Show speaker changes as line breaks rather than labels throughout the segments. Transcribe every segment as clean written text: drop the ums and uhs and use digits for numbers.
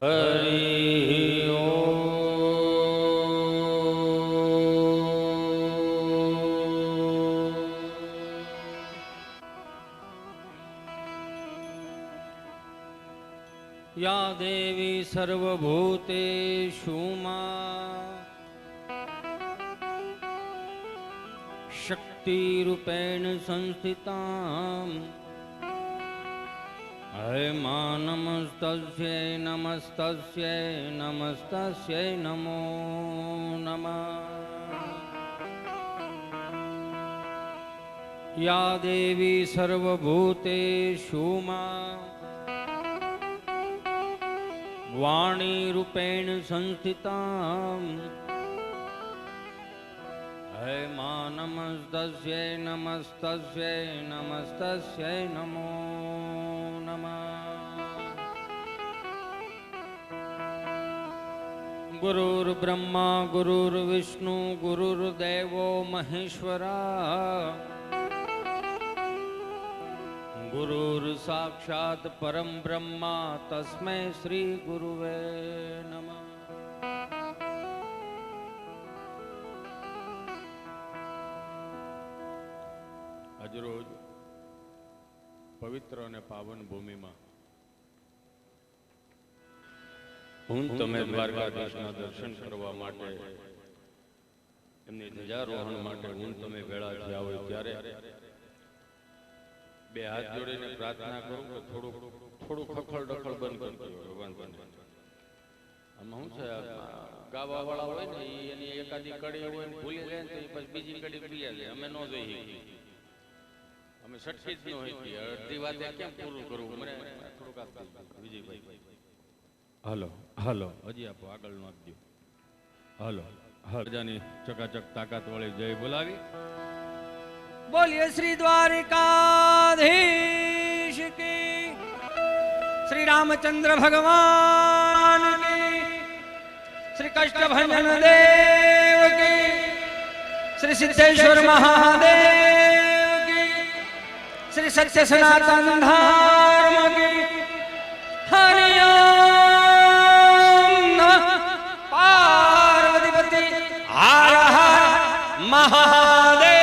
હરિ ઓમ. યા દેવી સર્વભૂતેષુ માં શક્તિરૂપેણ સંસ્થિતા હે માં નમસ્તસ્યૈ નમસ્તસ્યૈ નમસ્તસ્યૈ નમો નમઃ. યા દેવી સર્વભૂતેષુ માં વાણી રૂપેણ સંસ્થિતા હે માં નમસ્તસ્યૈ નમસ્તસ્યૈ નમસ્તસ્યૈ નમો નમઃ. ગુરુર્બ્રહ્મા ગુરુર્વિષ્ણુ ગુરુર્દેવો મહેશ્વરા ગુરુર સાક્ષાત પરમ બ્રહ્મા તસ્મૈ શ્રી ગુરુવે નમઃ. આજરોજ પવિત્ર અને પાવન ભૂમિમાં હું તમે દ્વારકાધીશના દર્શન કરવા માટે એમની ધ્વજારોહણ માટે હું તમે ભેળા થયા હોય ત્યારે બે હાથ જોડીને પ્રાર્થના કરું કે થોડું ખખડ ડખડ બંધ કરજો ભગવાન. આમાં શું છે, ગાવા વાળા હોય ને એની એકાદી કડી હોય ને ભૂલી જાય ને તો પછી બીજી કડી પીયા જાય. અમે ન જોઈએ, અમે સટકી જ ન હોય. અડધી વાતે કેમ પૂરું કરવું? મને થોડુંક વિજયભાઈ હાલો હાલો હજી આપો, આગળ નું આપજો. હાલો હજાની ચકાચક તાકાત વાળી જય બોલાવી. બોલીએ શ્રી દ્વારિકાધીશ કી, શ્રી રામચંદ્ર ભગવાન કી, શ્રી કષ્ટભંજન દેવ કી, શ્રી સિદ્ધેશ્વર મહાદેવ કી, શ્રી સત્ય સનાતન ધર્મ કી. હરિ ઓમ પાર્વતીપતિ હર હર મહાદેવ.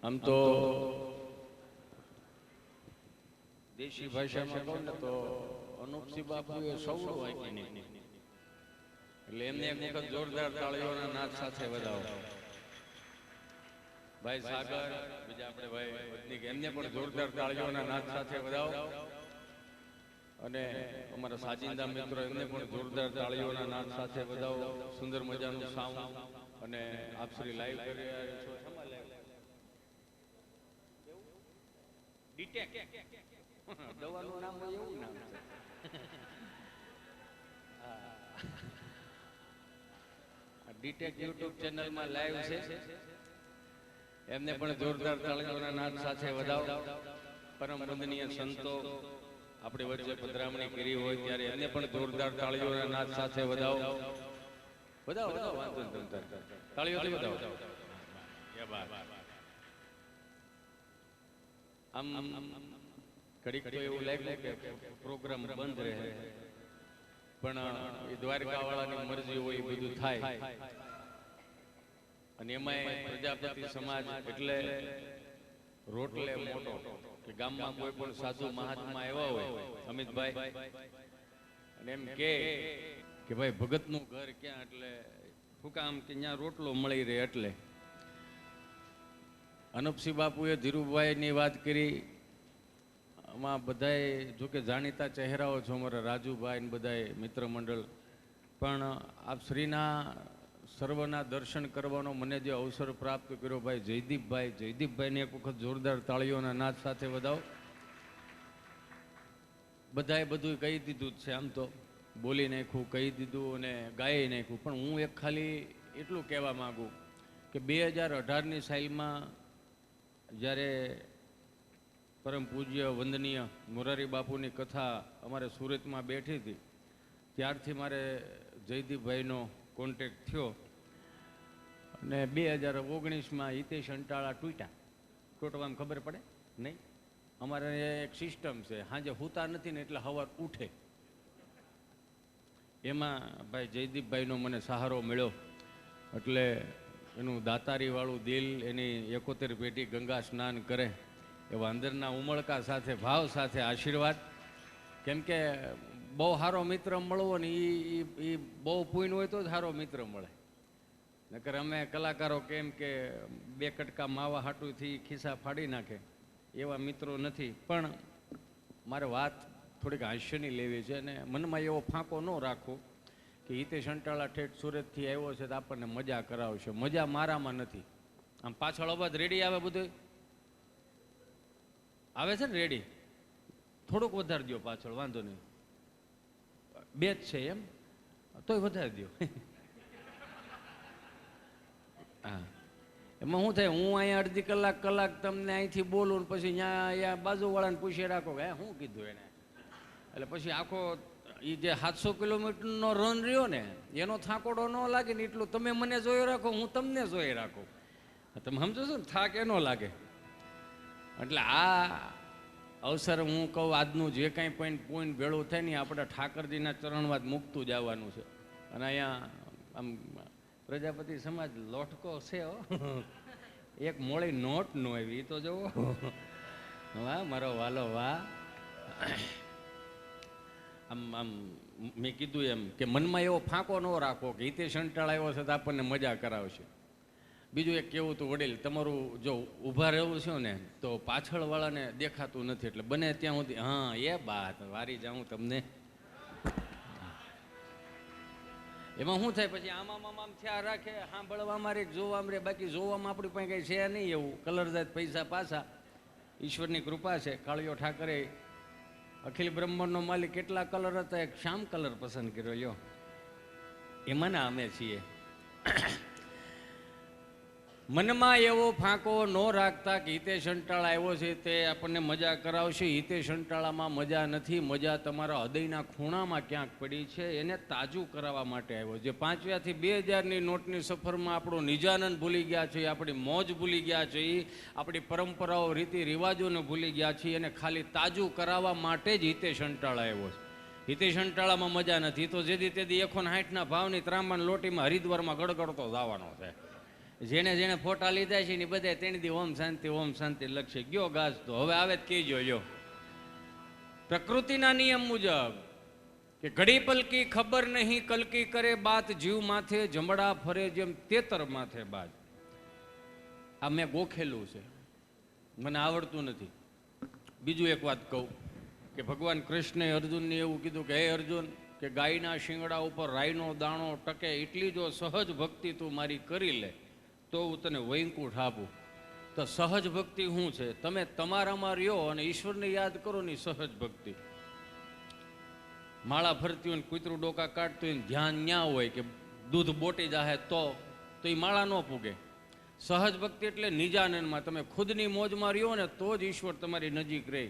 આમ તો દેશી ભાષામાં કહું ને તો અનુપસિંહ બાપુએ સૌનું વાંચી નહીં, એટલે એમને એક વખત જોરદાર તાળીઓના નાદ સાથે વધાવો. ભાઈ સાગર, બીજા આપણે ભાઈ વતનીક, એમને પણ જોરદાર તાળીઓના નાદ સાથે વધાવો. અને અમારા સાજિંદા મિત્રો એમને પણ જોરદાર તાળીઓના નાદ સાથે વધાવો. સુંદર મજાનું સાઉન્ડ અને આપ શ્રી લાઈવ કરી રહ્યા છો. ડીટેક દવાનું નામ હોય એવું નામ છે. ડીટેક યુટ્યુબ ચેનલમાં લાઈવ છે, એમને પણ જોરદાર તાળીઓના નાદ સાથે વધાવો. પરમ વંદનીય સંતો આપણી વચ્ચે પધરામણી કરી હોય ત્યારે એમને પણ જોરદાર તાળીઓના નાદ સાથે વધાવો. વધાવો વધાવો, વાંધો નહીં, તાળીઓથી વધાવો. આમ ઘડીક તો એવું લાગ્યું કે પ્રોગ્રામ બંધ રહે, પણ એ દ્વારકા વાળાની મરજી હોય એ બધું થાય. અને એમાં પ્રજાપતિ સમાજ એટલે રોટલે મોટો, કે ગામમાં કોઈ પણ સાધુ મહાત્મા આવ્યા હોય અમિતભાઈ અને એમ કે ભાઈ ભગતનું ઘર ક્યાં, એટલે શું કામ કે ત્યાં રોટલો મળી રહે. એટલે અનુપસિંહ બાપુએ ધીરુભાઈની વાત કરી. આમાં બધાએ જોકે જાણીતા ચહેરાઓ છો, અમારા રાજુભાઈ ને બધાએ મિત્ર મંડળ, પણ આપ શ્રીના સર્વના દર્શન કરવાનો મને જે અવસર પ્રાપ્ત કર્યો ભાઈ જયદીપભાઈને એક વખત જોરદાર તાળીઓના નાદ સાથે વધાવો. બધાએ બધું કહી દીધું જ છે, આમ તો બોલી નાખ્યું, કહી દીધું અને ગાઈ નાખ્યું. પણ હું એક ખાલી એટલું કહેવા માગું કે 2018ની સાલમાં જ્યારે પરમ પૂજ્ય વંદનીય મોરારી બાપુની કથા અમારે સુરતમાં બેઠી હતી, ત્યારથી મારે જયદીપભાઈનો કોન્ટેક્ટ થયો અને 2019માં હિતેશ અંટાળા તૂટ્યા. તૂટવામાં ખબર પડે નહીં, અમારે એક સિસ્ટમ છે, સાંજે સૂતા નથી ને એટલે સવાર ઉઠે. એમાં ભાઈ જયદીપભાઈનો મને સહારો મળ્યો, એટલે એનું દાતારીવાળું દિલ, એની 71 પેટી ગંગા સ્નાન કરે એવા અંદરના ઉમળકા સાથે, ભાવ સાથે આશીર્વાદ. કેમ કે બહુ સારો મિત્ર મળવો ને એ બહુ પુણ્ય હોય તો જ સારો મિત્ર મળે. નકર અમે કલાકારો કેમ કે 2 કટકા માવા હાટુથી ખિસ્સા ફાડી નાખે એવા મિત્રો નથી. પણ મારે વાત થોડીક હાસ્યની લેવી છે અને મનમાં એવો ફાંકો ન રાખવો કે હિતેશ અંટાળા ઠેઠ સુરતથી આવ્યો છે તો આપણને મજા કરાવશે. મજા મારામાં નથી. આમ પાછળ અવાજ રેડી આવે, બધું આવે છે ને રેડી? થોડુંક વધારી દો પાછળ, વાંધો નહીં. 2 જ છે એમ? તોય વધારી દો. હા, એમાં શું થાય, હું અહીંયા અડધી કલાક તમને અહીંથી બોલું ને પછી અહીંયા બાજુવાળાને પૂછી રાખો કે શું કીધું એને, એટલે પછી આખો એ જે 700 કિલોમીટરનો રન રહ્યો ને એનો થાકોડો ન લાગે ને એટલું તમે મને જોઈ રાખો, હું તમને જોઈ રાખું. તમે સમજો છો ને, થાક એનો લાગે. એટલે આ અવસર હું કહું, આજનું જે કાંઈ પોઈન્ટ ભેળું થાય ને આપણે ઠાકરજીના ચરણમાં જ મૂકતું જવાનું છે. અને અહીંયા આમ પ્રજાપતિ સમાજ લોટકો છે હો, એક મોળી નોટ નો આવી તો જુઓ. વાહ મારો વાલો વાહ. આમ મેં કીધું એમ કે મનમાં એવો ફાંકો ન રાખો કે હિતેશ અંટાળા આવ્યો છે તો આપણને મજા કરાવશે. બીજું એક કેવું હતું, વડીલ તમારું જો ઊભા રહેવું છે ને તો પાછળવાળાને દેખાતું નથી, એટલે બને ત્યાં સુધી હા એ બાત વારી જાઉં તમને. એમાં શું થાય પછી આમ થયા રાખે, સાંભળવામાં રે જોવામાં રે, બાકી જોવામાં આપણી પાસે કંઈ છે નહીં એવું. કલરદાત પૈસા પાછા, ઈશ્વરની કૃપા છે. કાળિયો ઠાકરે અખિલ બ્રહ્માંડનો માલિક કેટલા કલર હતા, એક શ્યામ કલર પસંદ કર્યો. લ્યો એમાંના અમે છીએ. મનમાં એવો ફાંકો ન રાખતા કે હિતેશ અંટાળા આવ્યો છે તે આપણને મજા કરાવશે. હિતેશ અંટાળામાં મજા નથી, મજા તમારા હૃદયના ખૂણામાં ક્યાંક પડી છે, એને તાજું કરાવવા માટે આવ્યો. જે 5 થી 2000ની નોટની સફરમાં આપણો નિજાનંદ ભૂલી ગયા છે, આપણી મોજ ભૂલી ગયા છે, આપણી પરંપરાઓ રીતિ રિવાજોને ભૂલી ગયા છે, એને ખાલી તાજું કરાવવા માટે જ હિતેશ અંટાળા આવ્યો છે. હિતેશ અંટાળામાં મજા નથી તો જેથી તેથી 160ના ભાવની ત્રાંબાન લોટીમાં હરિદ્વારમાં ગડગડતો જવાનો છે. જેને જેને ફોટા લીધા છે ને બધા 3 દી ઓમ શાંતિ લખશે. ગયો ગાજ તો હવે આવે જ કહેજો. યો પ્રકૃતિના નિયમ મુજબ કે ઘડી પલકી ખબર નહીં કલકી કરે બાત, જીવ માથે જમડા ફરે જેમ તેતર માથે બાજ. આ મેં ગોખેલું છે, મને આવડતું નથી. બીજું એક વાત કહું કે ભગવાન કૃષ્ણે અર્જુનને એવું કીધું કે હે અર્જુન, કે ગાયના શિંગડા ઉપર રાઈનો દાણો ટકે એટલી જો સહજ ભક્તિ તું મારી કરી લે તો હું તને વૈકુંઠ આપું. તો સહજ ભક્તિ શું છે? તમે તમારામાં રહ્યો અને ઈશ્વરને યાદ કરો ને સહજ ભક્તિ. માળા ફરતી હોય ને કૂતરું ડોકા કાઢતું હોય ને ધ્યાન ન્યા હોય કે દૂધ બોટી જાહે તો એ માળા ન પૂગે. સહજ ભક્તિ એટલે નિજાનંદમાં તમે ખુદની મોજમાં રહ્યો ને તો જ ઈશ્વર તમારી નજીક રહે.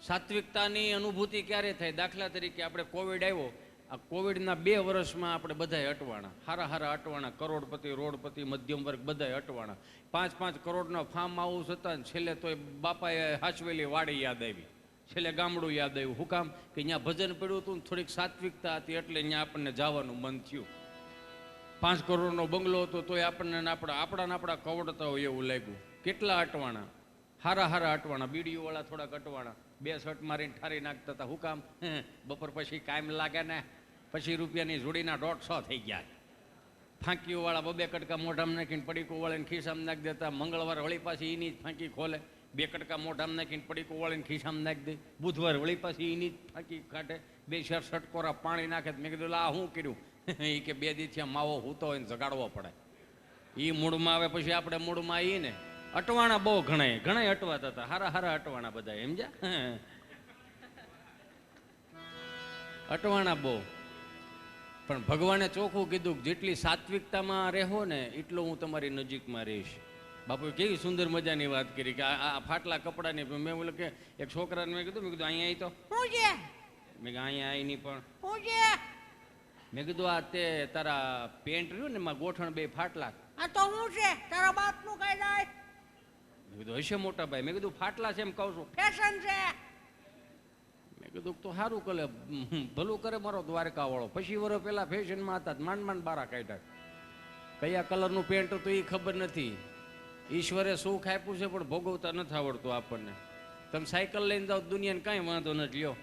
સાત્વિકતાની અનુભૂતિ ક્યારે થાય? દાખલા તરીકે આપણે કોવિડ આવ્યો, આ કોવિડના 2 વર્ષમાં આપણે બધાય અટવાણા, હારા અટવાણા, કરોડપતિ રોડપતિ મધ્યમ વર્ગ બધાય અટવાણા. 5-5 કરોડના ફાર્મ હાઉસ હતા ને છેલ્લે તો બાપાએ હાચવેલી વાડી યાદ આવી, છેલ્લે ગામડું યાદ આવ્યું. શું કામ? કે ત્યાં ભજન પડ્યું હતું ને થોડીક સાત્વિકતા હતી એટલે ત્યાં આપણને જવાનું મન થયું. 5 કરોડનો બંગલો હતો તોય આપણને આપણા કવડતા હોય એવું લાગ્યું. કેટલા અટવાણા, હારા અટવાણા. બીડીઓવાળા થોડાક અટવાણા, 2 શર્ટ મારીને ઠારી નાખતા હતા. શું કામ? બપોર પછી કાયમ લાગે ને, પછી રૂપિયાની જોડીના 150 થઈ ગયા. ફાંકીઓવાળા 2 કટકા મોઢામાં નાખીને પડીકો વાળીને ખિસ્સામાં નાખી દેતા. મંગળવાર વળી પાછી એની જ ફાંકી ખોલે, 2 કટકા મોઢામાં નાખીને પડીકો વાળીને ખિસ્સામાં નાખી દે. બુધવાર વળી પાછી એની જ ફાંકી કાઢે, 2 શેર ષટકોરા પાણી નાખે. મેં કીધું આ શું કર્યું? એ કે 2 દિવસથી માવો હૂતો હોય ને જગાડવો પડે. એ મૂળમાં આવે પછી આપણે મૂળમાં આવી ને. અટવાણા બહુ ઘણા અટવાતા હતા, હારા અટવાણા બધા. સમજ્યા? અટવાણા બહુ. પણ ભગવાને ચોખ્ખું કીધું જેટલી સાત્વિકતામાં રહો ને એટલો હું તમારી નજીકમાં રહીશ. બાપુએ કેવી સુંદર મજાની વાત કરી કે આ ફાટલા કપડાની. મેં બોલે કે એક છોકરાને મેં કીધું અહીંયા આવી તો શું છે? મેં કીધું અહીંયા આવી નહીં પણ શું છે? મેં કીધું આ તે તારા પેન્ટ રહ્યું ને એમાં ગોઠણ 2 ફાટલા. આ તો શું છે? તારા બાપનું કઈ જાય? મેં કીધું હશે મોટા ભાઈ. મેં કીધું ફાટલા છે એમ કહું છું. ફેશન છે. મેં કીધું તો સારું કરે, ભલું કરે મારો દ્વારકા વાળો. પછી વર્ષ પહેલા ફેશનમાં હતા, માંડ માંડ બારા કાઢ્યા. કયા કલરનું પેન્ટ હતું એ ખબર નથી. ઈશ્વરે સુખ આપ્યું છે પણ ભોગવતા નથી આવડતું આપણને. તમે સાયકલ લઈને જાઓ દુનિયાને કાંઈ વાંધો નથી લ્યો.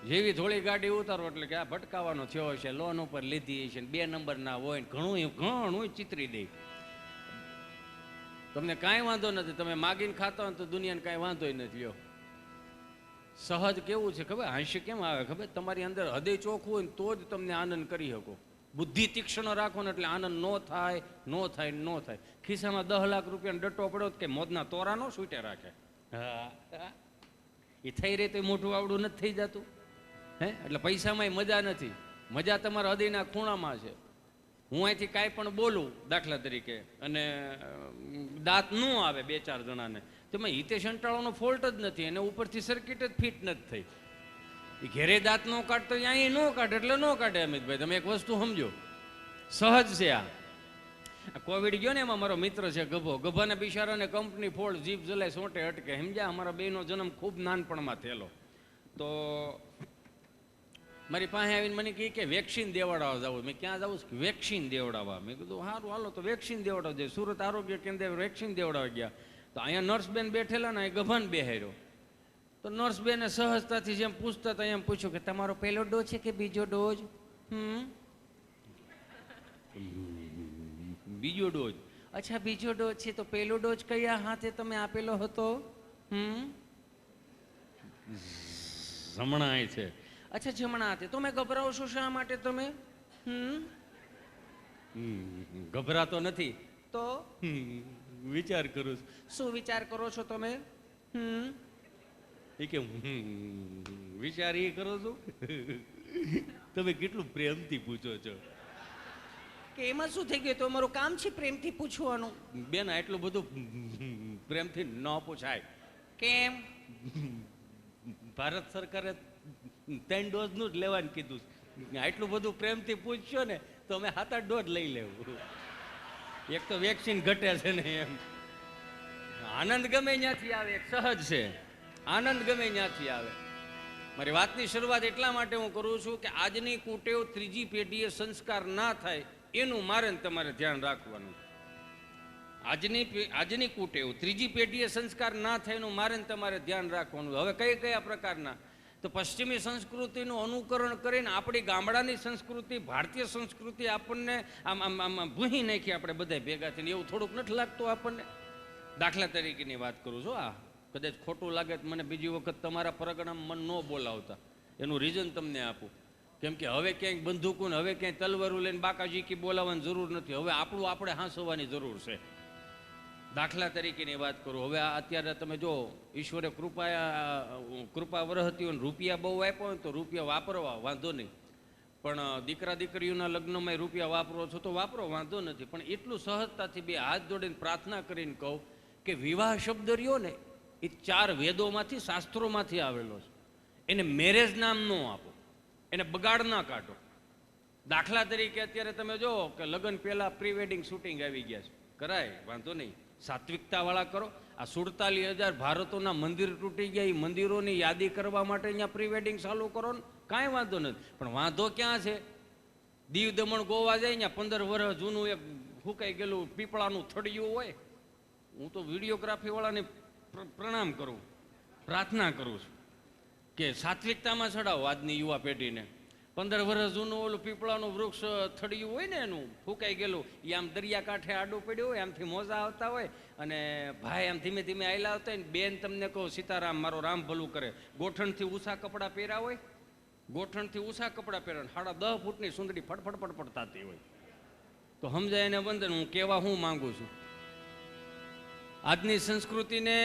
જેવી થોડી ગાડી ઉતારો એટલે કે આ ભટકાવાનો થયો હશે, લોન ઉપર લીધી છે, 2 નંબર ના હોય, ઘણું ચિતરી દે. તમને કાંઈ વાંધો નથી, તમે માગીને ખાતા હોય તો દુનિયાને કાંઈ વાંધો નથી લ્યો. સહજ કેવું છે ખબર? હાસ્ય કેમ આવે ખબર? તમારી અંદર હૃદય ચોખ્ખું હોય ને તો જ તમને આનંદ કરી શકો. બુદ્ધિ તીક્ષ્ણ રાખો ને એટલે આનંદ નો થાય. ખિસ્સામાં 10 લાખ રૂપિયાનો ડટ્ટો પડ્યો કે મોદના તોરા નો છૂટે રાખે. હા, એ થઈ રહી તો મોઢું આવડું નથી થઈ જતું હે? એટલે પૈસામાં મજા નથી, મજા તમારા હૃદયના ખૂણામાં છે. હું અહીંથી કાંઈ પણ બોલું દાખલા તરીકે અને દાંત ન આવે 2-4 જણાને, તેમાં હિતેશ અંટાળાનો ફોલ્ટ જ નથી, એને ઉપરથી સર્કિટ જ ફિટ નથી થઈ. એ ઘેરે દાંત નો કાઢતો અહીંયા ન કાઢે એટલે ન કાઢે. અમિતભાઈ તમે એક વસ્તુ સમજો, સહજ છે આ. કોવિડ ગયો ને એમાં મારો મિત્ર છે ગભાના બિચારાને કંપની ફોડ, જીભ જલાય સોંટે અટકે. સમજ્યા? અમારા બેનો જન્મ ખૂબ નાનપણમાં થયેલો. તો મારી પાસે આવીને મને કહે કે વેક્સિન દેવડાવવા જવું. મેં ક્યાં જવું? વેક્સિન દેવડાવવા. મેં કીધું સારું હાલો તો વેક્સિન દેવડાવવા જાય. સુરત આરોગ્ય કેન્દ્ર વેક્સિન દેવડાવવા ગયા તો અહીંયા નર્સબેન બેઠેલા ને, ગભાન બેહાર્યો. તો નર્સબેને સહજતાથી જેમ પૂછતા હતા એમ પૂછ્યું કે તમારો પહેલો ડોઝ છે કે બીજો ડોઝ? બીજો ડોઝ. અચ્છા બીજો ડોઝ છે, તો પહેલો ડોઝ કયા હાથે તમે આપેલો હતો? જમણા છે. અચ્છા જમણા હાથે. તમે ગભરાવો છો શા માટે? તમે ગભરાતો નથી તો વિચાર કરું. શું વિચાર કરો છો તમે? એ કે વિચાર એ કરો છો? તમે કેટલું પ્રેમથી પૂછો છો કે એમાં શું થઈ ગયું? તો અમારું કામ છે પ્રેમથી પૂછવાનું. બેન એટલું બધું પ્રેમથી ન પૂછાય. કેમ? ભારત સરકારે 3 ડોઝનું જ લેવાનું કીધું. આટલું બધું પ્રેમથી પૂછશો ને તો અમે 7-8 ડોઝ લઈ લેવું. એક તો વેક્સિન ઘટે છે ને એમ. આનંદ ગમે ત્યાંથી આવે, સહજ છે. આનંદ ગમે ત્યાંથી આવે. મારી વાતની શરૂઆત એટલા માટે હું કરું છું કે આજની કુટેવ 3જી પેઢીએ સંસ્કાર ના થાય એનું મારે તમારે ધ્યાન રાખવાનું. આજની કુટેવ 3જી પેઢીએ સંસ્કાર ના થાય એનું મારે તમારે ધ્યાન રાખવાનું. હવે કયા પ્રકારના? તો પશ્ચિમી સંસ્કૃતિનું અનુકરણ કરીને આપણી ગામડાની સંસ્કૃતિ, ભારતીય સંસ્કૃતિ આપણને આમ ભૂહી નાખી આપણે બધા ભેગા થઈને. એવું થોડુંક નથી લાગતું આપણને? દાખલા તરીકેની વાત કરું છું. કદાચ ખોટું લાગે તો મને બીજી વખત તમારા પરગણામાં મન ન બોલાવતા. એનું રીઝન તમને આપું. કેમ કે હવે ક્યાંય બંદૂકો ને હવે ક્યાંય તલવારું લઈને બાકાજીકી બોલાવવાની જરૂર નથી. હવે આપણું આપણે હાંસવાની જરૂર છે. દાખલા તરીકેની વાત કરું. હવે અત્યારે તમે જો ઈશ્વરે કૃપા વરહતી હોય, રૂપિયા બહુ આપ્યો હોય તો રૂપિયા વાપરવા વાંધો નહીં. પણ દીકરા દીકરીઓના લગ્નમાં રૂપિયા વાપરો છો તો વાપરો, વાંધો નથી. પણ એટલું સહજતાથી 2 હાથ જોડીને પ્રાર્થના કરીને કહું કે વિવાહ શબ્દ રહ્યો ને એ 4 વેદોમાંથી, શાસ્ત્રોમાંથી આવેલો છે. એને મેરેજ નામ ન આપો, એને બગાડ ના કાઢો. દાખલા તરીકે અત્યારે તમે જો કે લગ્ન પહેલા પ્રી વેડિંગ શૂટિંગ આવી ગયા છે, કરાય વાંધો નહીં, સાત્વિકતા વાળા કરો. આ 47,000 ભારતોના મંદિર તૂટી ગયા, એ મંદિરોની યાદી કરવા માટે અહીંયા પ્રી વેડિંગ ચાલુ કરો ને, કાંઈ વાંધો નથી. પણ વાંધો ક્યાં છે? દીવ દમણ ગોવા જાય અહીંયા 15 વર્ષ જૂનું એક ફૂંકાઈ ગયેલું પીપળાનું થડિયું હોય. હું તો વિડીયોગ્રાફી વાળાને પ્રણામ કરું, પ્રાર્થના કરું છું કે સાત્વિકતામાં ચડાવો આજની યુવા પેઢીને. 15 વર્ષ જૂનું ઓલું પીપળાનું વૃક્ષ થડિયું હોય ને એનું ફૂંકાઈ ગયેલું, એ આમ દરિયાકાંઠે આડું પડ્યું હોય, આમથી મોજા આવતા હોય અને ભાઈ આમ ધીમે ધીમે આયલા આવતા હોય ને બેન તમને કહો સીતારામ મારો રામ ભલું કરે, ગોઠણથી ઊંચા કપડાં પહેર્યા હોય, ગોઠણથી ઊંચા કપડાં પહેર્યા, 10.5 ફૂટની સુંદરી ફટફટ ફટફટ થતી હોય તો સમજાય એને વંદન. હું કહેવા હું માંગુ છું, આજની સંસ્કૃતિને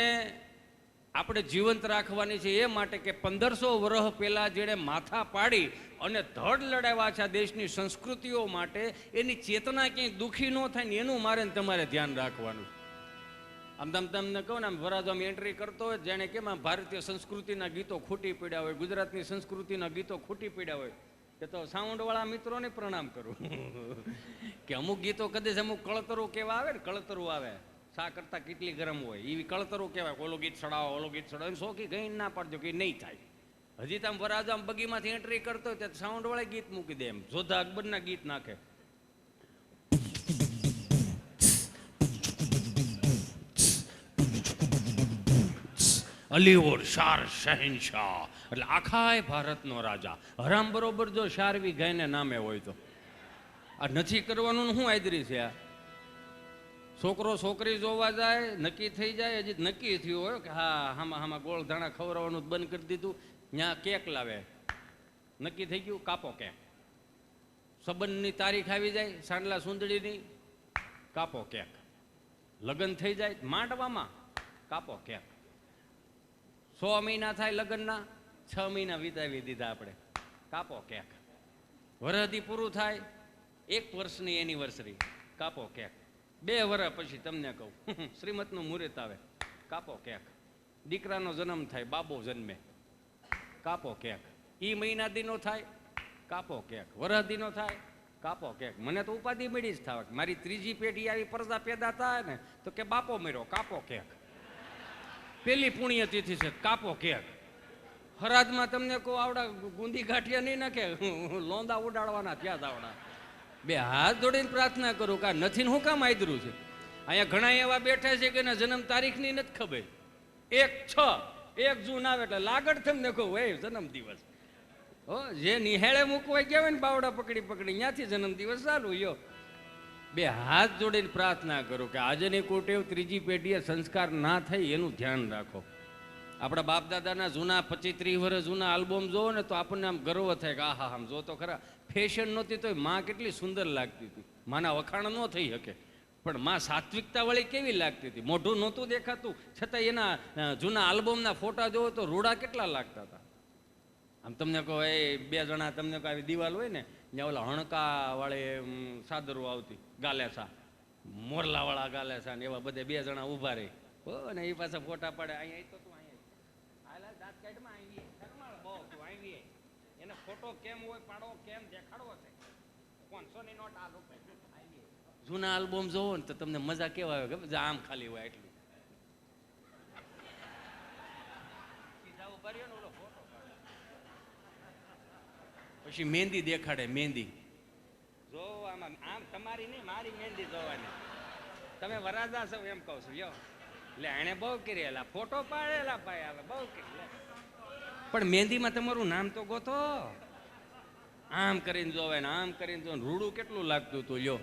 આપણે જીવંત રાખવાની છે એ માટે કે 1500 વર્ષ પહેલા જેણે માથા પાડી અને ધડ લડાવ્યા છે આ દેશની સંસ્કૃતિઓ માટે, એની ચેતના ક્યાંય દુઃખી ન થાય ને એનું મારે ને તમારે ધ્યાન રાખવાનું. આમ તમને કહું ને, આમ વરાજો એન્ટ્રી કરતો હોય જાણે કેમ આમ ભારતીય સંસ્કૃતિના ગીતો ખૂટી પડ્યા હોય, ગુજરાતની સંસ્કૃતિના ગીતો ખૂટી પડ્યા હોય, કે તો સાઉન્ડવાળા મિત્રોને પ્રણામ કરું કે અમુક ગીતો કદાચ અમુક કળતરું કેવા આવે ને, કળતરું આવે
શા કરતા કેટલી ગરમ હોય એવી કળતરું કહેવાય. ઓલો ગીત સડાવો, ઓલો ગીત સડાવો, શોખી ગઈ ના પાડજો કે નહીં થાય. હજી તમે વરાજામ બગીમાંથી એન્ટ્રી કરતો હોય ત્યાં સાઉન્ડ વાળા ગીત મૂકી દે, એમ જોધા અકબરના ગીત નાખે. અલીઓર શાર શહેનશાહ એટલે આખા ભારતનો રાજા. હરામ બરોબર જો શારવી ગાયને નામે હોય તો આ નથી કરવાનું શું આદરી છે? આ છોકરો છોકરી જોવા જાય, નક્કી થઈ જાય, હજી નક્કી થયું હોય કે હા હામાં ગોળ ધાણા ખવડાવવાનું બંધ કરી દીધું, ત્યાં કેક લાવે, નક્કી થઈ ગયું, કાપો કેક. સંબંધની તારીખ આવી જાય, સાંડલા સુંદડીની, કાપો કેક. લગ્ન થઈ જાય માંડવામાં, કાપો કેક. 6 મહિના થાય લગ્નના, 6 મહિના વિતાવી દીધા આપણે, કાપો કેક. વરહદી પૂરું થાય, 1 વર્ષની એનિવર્સરી, કાપો કેક. 2 વર્ષ પછી તમને કહું શ્રીમતનું મુહૂર્ત આવે, કાપો કેક. દીકરાનો જન્મ થાય, બાબો જન્મે, કાપો કેક. ઈ મહિના દીનો થાય, કાપો કેક. વરહદીનો થાય, કાપો કેક. મને તો ઉપાધિ મળી જ થાય, મારી 3જી પેઢી આવી પરદા પેદા થાય ને તો કે બાપો મર્યો, કાપો કેક. પેલી પુણ્યતિથિ છે, કાપો કેક. હરાદમાં તમને કહું આવડા ગુંદી ગાંઠિયા નહીં નાખે, લોંદા ઉડાડવાના ત્યાં આવડા. 2 હાથ જોડીને પ્રાર્થના કરું કે નથી શું કામ આદરું છે? અહીંયા ઘણા એવા બેઠા છે કે એના જન્મ તારીખની નથી ખબર. 1/6 1 જૂન આવે એટલે લાગડ તમને કહું એ જન્મ દિવસ. હો જે નિહાળે મૂકવા ગયા હોય ને બાવડા પકડી ત્યાંથી જન્મ દિવસ ચાલુ યો. 2 હાથ જોડીને પ્રાર્થના કરું કે આજની કુટેવ 3જી પેઢીએ સંસ્કાર ના થાય એનું ધ્યાન રાખો. આપણા બાપ દાદાના જૂના 25-30 વર્ષ જૂના આલ્બમ જોવો ને તો આપણને આમ ગર્વ થાય કે આહા આમ જો તો ખરા. ફેશન નહોતી તો માં કેટલી સુંદર લાગતી હતી. માના વખાણ ન થઈ શકે, પણ માં સાત્વિકતા વાળી કેવી લાગતી હતી. મોઢું નહોતું દેખાતું છતાં એના જૂના આલ્બમના ફોટા જોવો તો રૂડા કેટલા લાગતા હતા. આમ તમને કહો એ 2 જણા તમને કહો આવી દિવાલ હોય ને ત્યાં ઓલા હણકા વાળી સાદરો આવતી, ગાલેસા, મોરલા વાળા ગાલેસા ને એવા બધે 2 જણા ઊભા રહી અને એ પાછા ફોટા પાડે. અહીંયા તો તું અહીંયા દાંત કાઢમાં આવી બહુ તું આવી એને ફોટો કેમ હોય પાડો કેમ દેખાડવો છે. 500ની નોટ આ રૂપિયા. જૂના આલ્બમ જોવો ને તો તમને મજા કેવા આવે કે આમ ખાલી હોય એટલું. પછી મહેંદી દેખાડે, મહેંદી જો આમાં આમ તમારી નહીં મારી મહેંદી જોવાની. તમે વરાજા છો એમ કહું છું યો એટલે એને બહુ કરેલા ફોટો પાડેલા ભાઈ આવે બહુ કરી, પણ મહેંદીમાં તમારું નામ તો ગોતો. આમ કરીને જોવે ને આમ કરીને જોવે. રૂડું કેટલું લાગતું હતું લ્યો,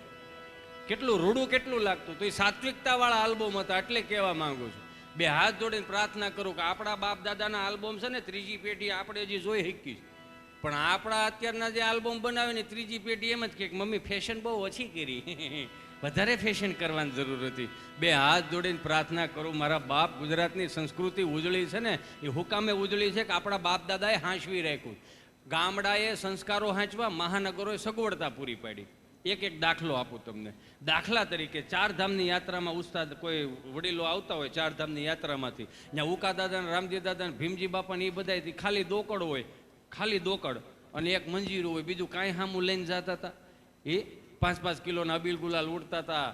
કેટલું રૂડું કેટલું લાગતું હતું. એ સાત્વિકતા વાળા આલ્બમ હતા એટલે કહેવા માંગુ છું. 2 હાથ જોડીને પ્રાર્થના કરું કે આપણા બાપ દાદાના આલ્બમ છે ને 3જી પેઢી આપણે હજી જોઈ શકી, પણ આપણા અત્યારના જે આલ્બમ બનાવે ને 3જી પેઢી એમ જ કે મમ્મી ફેશન બહુ ઓછી કરી, વધારે ફેશન કરવાની જરૂર હતી. 2 હાથ જોડીને પ્રાર્થના કરું મારા બાપ ગુજરાતની સંસ્કૃતિ ઉજળી છે ને એ હુકામે ઉજળી છે કે આપણા બાપ દાદાએ હાંચવી રાખ્યું. ગામડાએ સંસ્કારો હાંચવા, મહાનગરોએ સગવડતા પૂરી પાડી. એક દાખલો આપું તમને. દાખલા તરીકે 4 ધામની યાત્રામાં ઉસ્તાદ કોઈ વડીલો આવતા હોય 4 ધામની યાત્રામાંથી, ત્યાં ઉકા દાદા, રામજી દાદા, ભીમજી બાપા ને એ બધા ખાલી દોકડ હોય, ખાલી દોકડ અને એક મંજીરું હોય, બીજું કાંઈ હામું લઈને જતા હતા. એ 5-5 કિલોના અબીલ ગુલાલ ઉડતા હતા,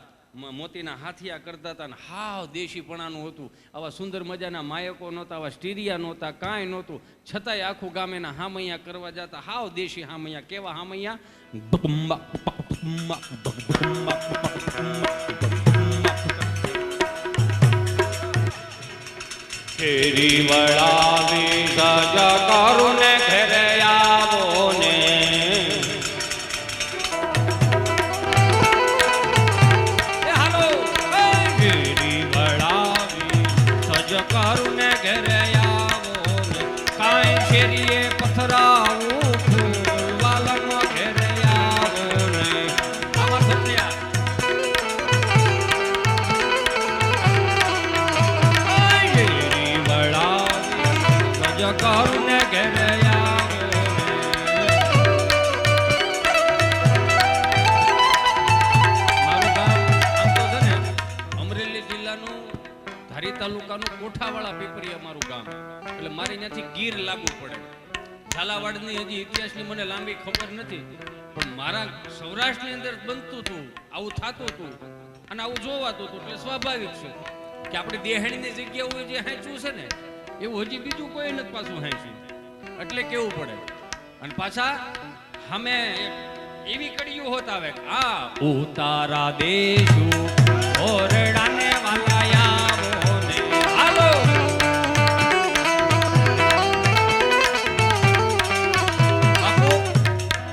મોતીના હાથિયા કરતા હતા ને હાવ દેશીપણાનું હતું. આવા સુંદર મજાના માયકો નહોતા, આવા સ્ટીરિયા નહોતા, કાંઈ નહોતું, છતાંય આખું ગામ એના હામૈયા કરવા જતા. હાવ દેશી હામૈયા. કેવા હામૈયા?
ફેરી વળાવી સજા કરું ને ઘરે આવો ને હાલો. ફેરી વળાવી સજા કરું ને ઘરે આવો ને કાંઈ શેરીએ પથરાવું ફૂલ વાલનો ઘરે આવો ને. આવા સત્યા કરું ને ઘરે આવે. મારું ગામ આમ તો છે ને અમરેલી જિલ્લાનું ધારી તાલુકાનું કોઠાવાળા પીપરી અમારું ગામ, એટલે મારે ત્યાંથી ગીર લાગુ પડે. ઝાલાવાડની હજી ઇતિહાસની મને લાંબી ખબર નથી, પણ મારા સૌરાષ્ટ્રની અંદર બનતું હતું, આવું થતું હતું.
અને આવું જોવાતું હતું એટલે સ્વાભાવિક છે કે આપણે દેહણીની જગ્યા હોય જે હાંચ્યું છે ને એવું હજી બીજું કોઈ નથી પાછું હાંચ્યું, એટલે કેવું પડે. અને પાછા અમે એવી કડીયું હોત આવે, આ ઉતારા દેશું ઓરડાને વાલાયા ને હાલો.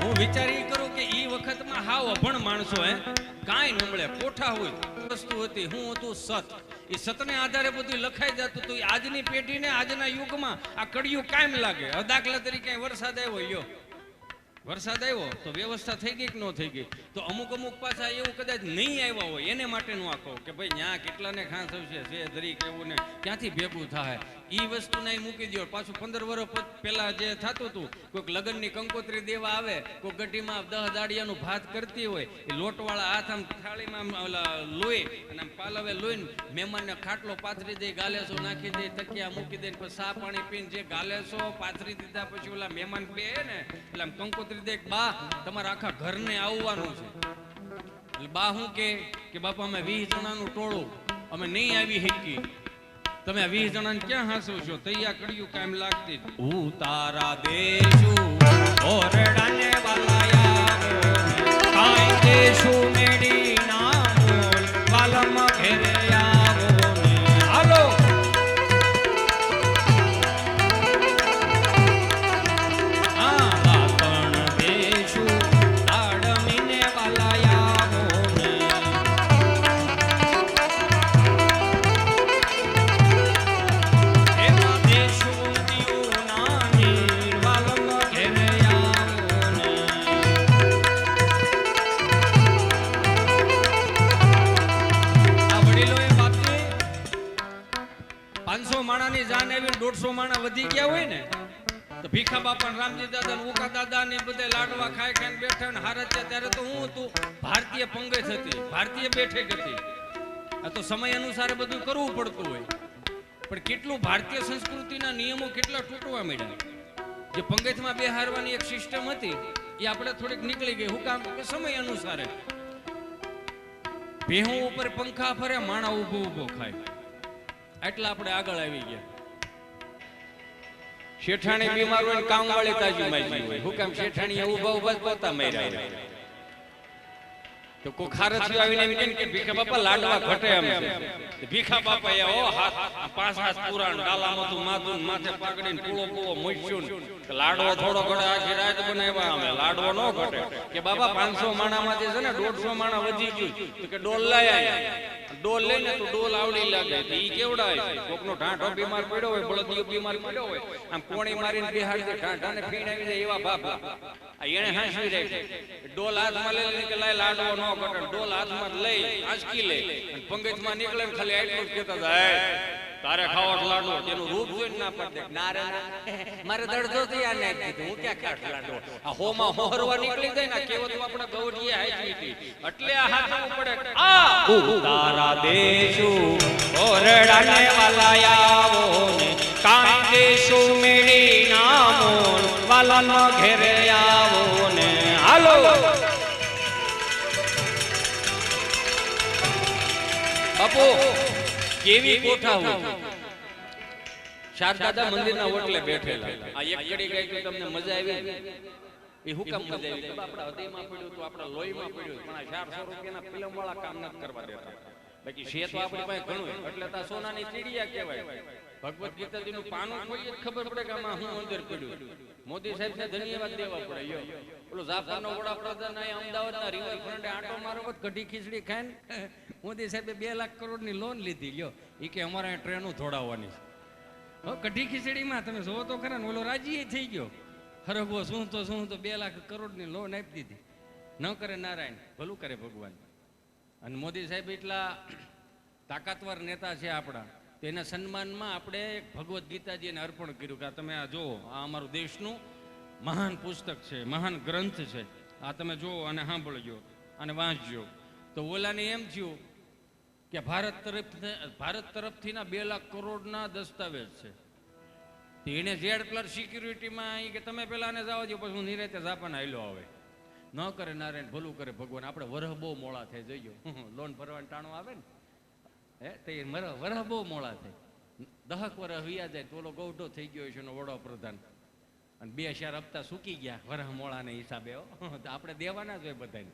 હું વિચારી કરું કે ઈ વખતમાં હાવ અભણ માણસો કાંઈ નમળે કોઠા હોય વસ્તુ હતી, હું હતું સત. એ સતને આધારે બધું લખાઈ જતું હતું. આજની પેઢીને આજના યુગમાં આ કડિયું કાયમ લાગે. દાખલા તરીકે વરસાદ આવ્યો, યો વરસાદ આવ્યો તો વ્યવસ્થા થઈ ગઈ કે ન થઈ ગઈ? તો અમુક પાછા એવું કદાચ નહીં આવ્યા હોય એને માટેનું આખો કે ભાઈ ન્યા કેટલાને ખાસ આવશે છે ધરી કેવું ને ક્યાંથી ભેગું થાય એ વસ્તુ નહીં મૂકી દો. પાછું 15 વર્ષ પહેલા જે થતું હતું, કોઈક લગ્નની કંકોત્રી દેવા આવે, કોઈ ગઢીમાં 10 દાડિયાનું ભાત કરતી હોય, એ લોટવાળા હાથ આમ થાળીમાં લોહી અને આમ પાલવે લોહીને મહેમાનને ખાટલો પાથરી દે, ગાલેસો નાખી દે, તકિયા મૂકી દે, પછી સા પાણી પીને જે ગાલેસો પાથરી દીધા પછી ઓલા મહેમાન બે ને એટલે આમ કંકોત્રી દે, બા તમારા આખા ઘરને આવવાનું છે. બા શું કે બાપા અમે 20 જણાનું ટોળું અમે નહીં આવી શકી, તમે 20 જણાને ક્યાં હાંસો છો? તૈયાર કડિયું કાયમ લાગતી. ઉતારા દેશું ઓરડાને વાલાયા કાઈ દેશું મેડી નામોલ વાલમ ઘેરે આવો ને હાલો. માણાની જાન આવી 150 માણા વધી ગયા હોય ને તો ભીખા બાપા રામજી દાદા ને ઉકા દાદા ને બધે લાડવા ખાઈ ખાઈને બેઠા ને હારત ત્યારે તો હું હતું ભારતીય પંગત હતી, ભારતીય બેઠક હતી. આ તો સમય અનુસાર બધું કરવું પડતું હોય, પણ કેટલું ભારતીય સંસ્કૃતિના નિયમો કેટલા તૂટવા માંડ્યા. જે પંગતમાં બેહારવાની એક સિસ્ટમ હતી એ આપણે થોડીક નીકળી ગઈ. હું કામ કે સમય અનુસારે ભેહું ઉપર પંખા ફરે, માણા ઊભો ઊભો ખાય, એટલે આપણે આગળ આવી ગયા. શેઠાણી બીમાર હોય કામ વાળી તાજી માજી હોય, હું કામ શેઠાણી ઉભા ઉભા પોતા માર્યા તો કોઈ ખારથી આવીને એમ કે ભીખા બાપા લાડવા ઘટે એમ છે. ભીખા બાપા એ ઓ હાથ 5 હાથ પુરાણ ડાલામાં તું માથું માથે પાકડીને પૂળો પૂળો મોઈશું લાડવો થોડો ઘડે આખી રાત બનાવ્યા અમે લાડવો ન ઘટે. કે બાપા 500 માણામાંથી છે ને 150 માણા વધી ગયું તો કે ડોલ લાયા, ડોલ લઈને તો ડોલ આવડી લાગે તો ઈ કેવડાય. કોકનો ઢાંઢો બીમાર પડ્યો હોય, બળદિયો બીમાર પડ્યો હોય, આમ કોણી મારીને બિહાડી દે, ઢાંઢાને ફીણ આવી જાય એવા બાપા એને હાંસવી રહે. ડોલ હાથમાં લઈ કે લાય લાડવો ન ઘટે, ડોલ હાથમાં લઈ આંચકી લે અને પંગતમાં નીકળે ને ખાલી આટલું જ કહેતા જાય તારે ખાવો લાડવો. તેનું રૂપ જોઈને ના પડે, ના રે મારે દર્દ થઈ આ નાખી દીધું, હું ક્યાં ખાટ લાડવો. આ હોમાં હોરવા નીકળી જાય ને કેવત આપણા ગવડીએ હાચવી હતી એટલે આ હાથવું પડે. આ ઉતારા દેશું ઓરડાને વાલાયાવો ને કાઈ દેશું મેળી નામો વાલાનો ઘેરે આવો ને હાલો. બાપુ કેવી કોઠા હોય. શારદાદા મંદિરના ઓટલે બેઠેલા. આ એક કડી ગઈ તો તમને મજા આવી? એ હું કામ મજા આવી? આપણા હૃદયમાં પડ્યું તો આપણા લોહીમાં પડ્યું, પણ આ 400 રૂપિયાના ફિલ્મ વાળા કામ નથી કરવા દેતા. બાકી છે તો આપણી પાસે ઘણું, એટલે તો સોનાની ચીડિયા કહેવાય. ભગવદ ગીતાજીનું પાનું કોઈ જ ખબર પડે કે આમાં હું અંદર પડ્યું. મોદી સાહેબને ધન્યવાદ દેવા પડે. યો ઓલો જાફરનો વડાપ્રધાન અમદાવાદના રિવરફ્રન્ટે આંટો મારો કઢી ખીચડી ખાઈને મોદી સાહેબે 2 લાખ કરોડની લોન લીધી. લ્યો એ કે અમારે ટ્રેનો દોડાવવાની છે. કઢી ખીચડીમાં તમે જોવો તો ખરા ને, ઓલો રાજી થઈ ગયો. હરગવો શું તો 2 લાખ કરોડની લોન આપી દીધી. ન કરે નારાયણ, ભલું કરે ભગવાન. અને મોદી સાહેબ એટલા તાકાતવર નેતા છે આપણા, તો એના સન્માનમાં આપણે એક ભગવદ્ ગીતાજીને અર્પણ કર્યું કે આ તમે આ જુઓ, આ અમારું દેશનું મહાન પુસ્તક છે, મહાન ગ્રંથ છે, આ તમે જુઓ અને સાંભળજો અને વાંચજો. તો ઓલાને એમ થયું કે ભારત તરફથી ના 2 લાખ કરોડના દસ્તાવેજ છે. એને Z+ સિક્યુરિટીમાં કે તમે પેલા ને જવા દો, પછી હું નિરાતે જાપાન આવેલો આવે. ન કરે નારાયણ ભલું કરે ભગવાન. આપણે વરહ બહુ મોડા થઈ જઈએ લોન ભરવાનું ટાણું આવે ને તે વરહ બહુ મોડા થાય. 10 વર્ષ વ્યા જાય તો ઓલો ગૌઢો થઈ ગયો છે એનો વડાપ્રધાન અને 2-4 હપ્તા સૂકી ગયા વરહ મોળાને હિસાબે. આપણે દેવાના જ હોય બધાને.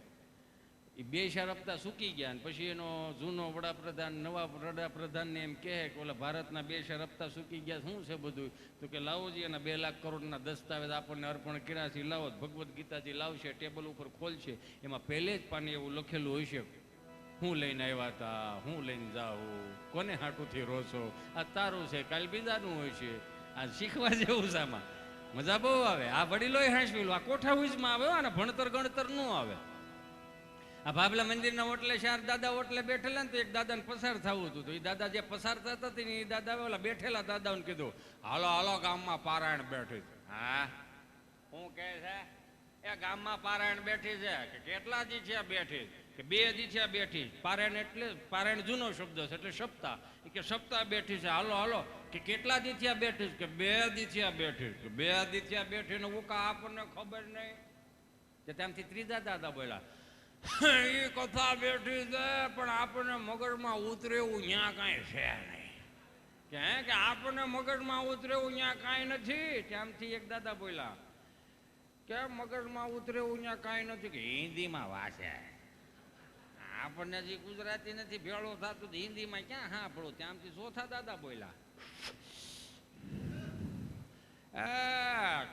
એ 2-4 હપ્તા સૂકી ગયા અને પછી એનો જૂનો વડાપ્રધાન નવા વડાપ્રધાનને એમ કહે કે ઓલા ભારતના 2-4 હપ્તા સૂકી ગયા શું છે બધું? તો કે લાવોજી એના 2 લાખ કરોડના દસ્તાવેજ આપણને અર્પણ કર્યા છે, લાવો. ભગવદ્ ગીતાજી લાવશે, ટેબલ ઉપર ખોલશે, એમાં પહેલે જ પાને એવું લખેલું હોય છે હું લઈને આવ્યા હતા, હું લઈને જાઉં, કોને હાટુથી રોશો, આ તારું છે, કાલ બીજાનું હોય છે. આ શીખવા જેવું છે, આમાં મજા બહુ આવે. આ વડીલોય હાંસવેલું, આ કોઠા ઉજમાં આવે અને ભણતર ગણતર ન આવે. આ ભાભલા મંદિરના ઓટલે 4 દાદા ઓટલે બેઠેલા ને તો એક દાદાને પસાર થવું હતું. તો એ દાદા જે પસાર થતા હતા ને એ દાદા ઓલા બેઠેલા દાદાઓને કીધું હાલો હાલો ગામમાં પારાયણ બેઠી. હા શું કહે છે? એ ગામમાં પારાયણ બેઠી છે. કે કેટલા દી છે બેઠી? કે 2 દી છે બેઠી. પારાયણ એટલે પારાયણ જૂનો શબ્દ છે એટલે સપ્તાહ. કે સપ્તાહ બેઠી છે. હાલો હાલો. કે કેટલા દી થયા બેઠી? કે 2 દી થયા બેઠી. કે 2 દી થયા બેઠી ને ઉકા આપણને ખબર નહીં. કે ત્યાંથી ત્રીજા દાદા બોલ્યા એ કથા બેઠી છે પણ આપણને મગજમાં ઉતરે એવું ત્યાં કાંઈ છે નહીં. કે આપણને મગજમાં ઉતરે એવું ત્યાં કાંઈ નથી. ત્યાંથી એક દાદા બોલ્યા કે મગજમાં ઉતરે એવું ત્યાં કાંઈ નથી. કે હિન્દીમાં વાંચે, આપણને જે ગુજરાતી નથી ભેળો થતું હિન્દીમાં ક્યાં હા પડું. ત્યાંથી ચોથા દાદા બોલ્યા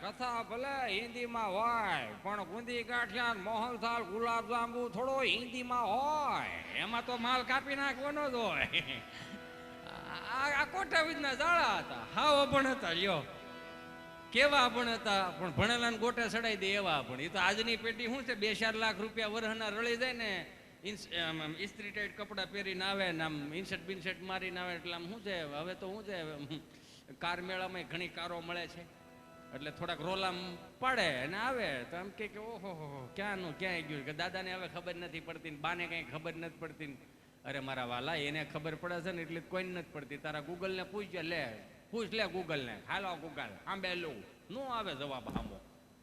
કથા ભલે હિન્દીમાં હોય પણ ગુંદી ગાંઠિયા મોહનથાળ ગુલાબ જાંબુ થોડો હિન્દીમાં હોય, એમાં તો માલ કાપી નાખવાનો જ હોય. આ કોઠાવીજના જાળા હતા, હાવ અભણ હતા. લ્યો કેવા અભણ હતા, પણ ભણેલા ને ગોટે ચડાઈ દે એવા અભણ. એ તો આજની પેઢી શું છે 2-4 લાખ રૂપિયા વરહના રળી જાય ને ઇસ્ત્રી ટાઈટ કપડાં પહેરીને આવે ને આમ ઇન્સર્ટ બિન્સર્ટ મારીને આવે એટલે આમ શું છે હવે તો શું છે કાર મેળામાં ઘણી કારો મળે છે એટલે થોડાક રોલામ પાડે અને આવે તો એમ કે ઓહો હો ક્યાંનું ક્યાંય ગયું. કે દાદાને હવે ખબર નથી પડતી ને બાને કંઈ ખબર નથી પડતી. અરે મારા વાલા એને ખબર પડે છે ને એટલે કોઈને નથી પડતી. તારા ગૂગલને પૂછજે, પૂછ લે ગૂગલને. હાલો ગૂગલ આંબે લું નો આવે જવાબ હામો.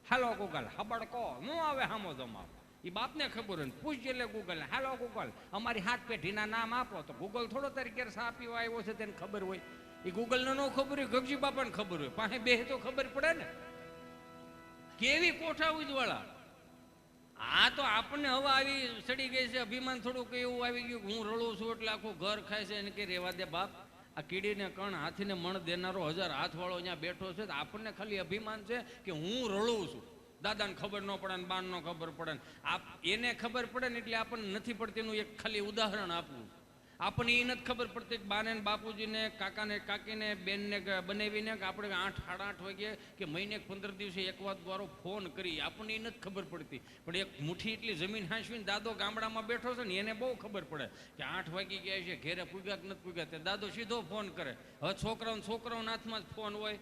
હાલો ગૂગલ હબડકો નો આવે હામો જવાબ. એ બાપને ખબર હોય ને પૂછજે લે ગૂગલને. હાલો ગૂગલ અમારી 7 પેઢીના નામ આપો. તો ગૂગલ થોડો તરીકે સા પીવા આવ્યો છે તેને ખબર હોય. એ ગૂગલને ન ખબર હોય, ગગજી બાપાને ખબર હોય. પાસે બે તો ખબર પડે ને. કેવી કોઠા ઉજવાળા. આ તો આપણને હવે આવી સડી ગઈ છે અભિમાન થોડુંક એવું આવી ગયું હું રળું છું એટલે આખું ઘર ખાય છે. એને કે રેવા દે બાપ, આ કીડીને કણ હાથીને મણ દેનારો 1000 હાથવાળો અહીંયા બેઠો છે. તો આપણને ખાલી અભિમાન છે કે હું રળું છું. દાદાને ખબર ન પડે ને બાન ન ખબર પડે ને એને ખબર પડે ને એટલે આપણને નથી પડતી. એનું એક ખાલી ઉદાહરણ આપવું. આપણને એ નથી ખબર પડતી કે બાને બાપુજીને કાકાને કાકીને બેનને બનાવીને કે આપણે 8-8:30 વાગે કે મહિને 15 દિવસે એક વાત દ્વારો ફોન કરી. આપણને એ નથી ખબર પડતી. પણ એક મુઠ્ઠી એટલી જમીન હાંસવીને દાદો ગામડામાં બેઠો છે ને એને બહુ ખબર પડે કે 8 વાગી ગયા છે, ઘેરે પૂગ્યા કે નથી પૂગ્યા. તે દાદો સીધો ફોન કરે. હવે છોકરાઓના હાથમાં જ ફોન હોય.